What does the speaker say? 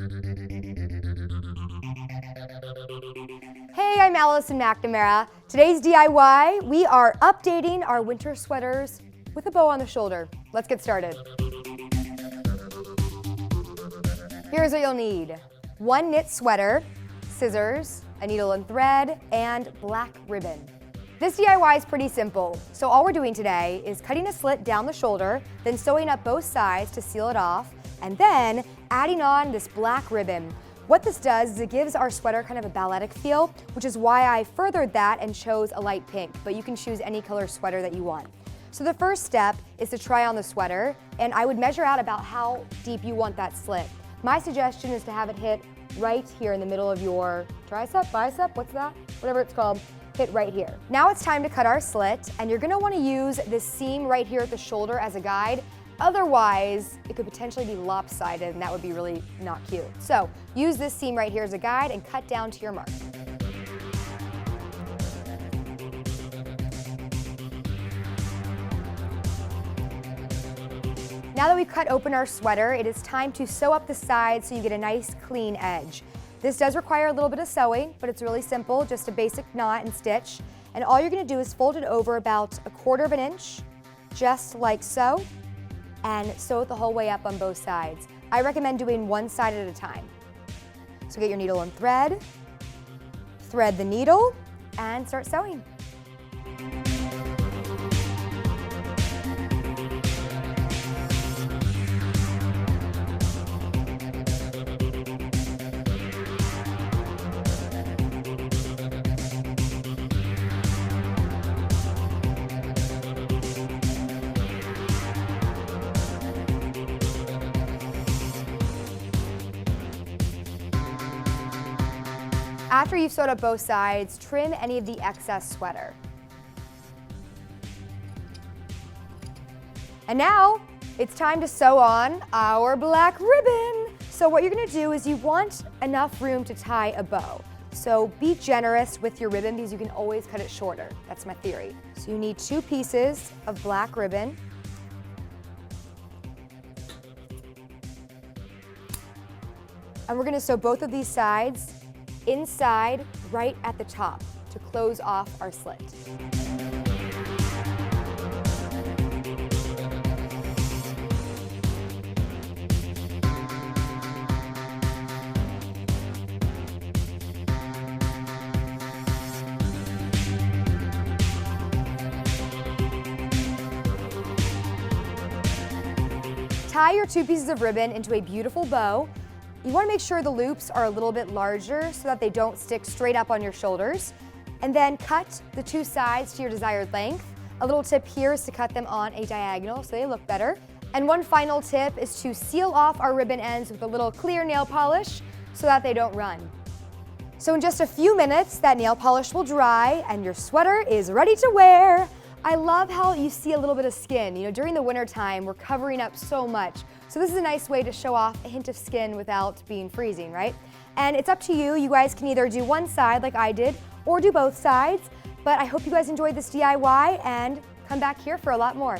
Hey, I'm Allison McNamara. Today's DIY, we are updating our winter sweaters with a bow on the shoulder. Let's get started. Here's what you'll need. 1 knit sweater, scissors, a needle and thread, and black ribbon. This DIY is pretty simple. So all we're doing today is cutting a slit down the shoulder, then sewing up both sides to seal it off, and then adding on this black ribbon. What this does is it gives our sweater kind of a balletic feel, which is why I furthered that and chose a light pink, but you can choose any color sweater that you want. So the first step is to try on the sweater, and I would measure out about how deep you want that slit. My suggestion is to have it hit right here in the middle of your tricep, bicep, what's that? Whatever it's called, hit right here. Now it's time to cut our slit, and you're gonna wanna use this seam right here at the shoulder as a guide. Otherwise, it could potentially be lopsided, and that would be really not cute. So use this seam right here as a guide and cut down to your mark. Now that we've cut open our sweater, it is time to sew up the sides so you get a nice clean edge. This does require a little bit of sewing, but it's really simple, just a basic knot and stitch. And all you're gonna do is fold it over about 1/4 inch, just like so, and sew it the whole way up on both sides. I recommend doing one side at a time. So get your needle and thread the needle, and start sewing. After you've sewed up both sides, trim any of the excess sweater. And now, it's time to sew on our black ribbon. So what you're gonna do is you want enough room to tie a bow. So be generous with your ribbon because you can always cut it shorter. That's my theory. So you need 2 pieces of black ribbon. And we're gonna sew both of these sides inside right at the top to close off our slit. Tie your 2 pieces of ribbon into a beautiful bow. You want to make sure the loops are a little bit larger so that they don't stick straight up on your shoulders. And then cut the 2 sides to your desired length. A little tip here is to cut them on a diagonal so they look better. And one final tip is to seal off our ribbon ends with a little clear nail polish so that they don't run. So in just a few minutes, that nail polish will dry and your sweater is ready to wear. I love how you see a little bit of skin. You know, during the winter time, we're covering up so much. So this is a nice way to show off a hint of skin without being freezing, right? And it's up to you. You guys can either do one side like I did or do both sides. But I hope you guys enjoyed this DIY and come back here for a lot more.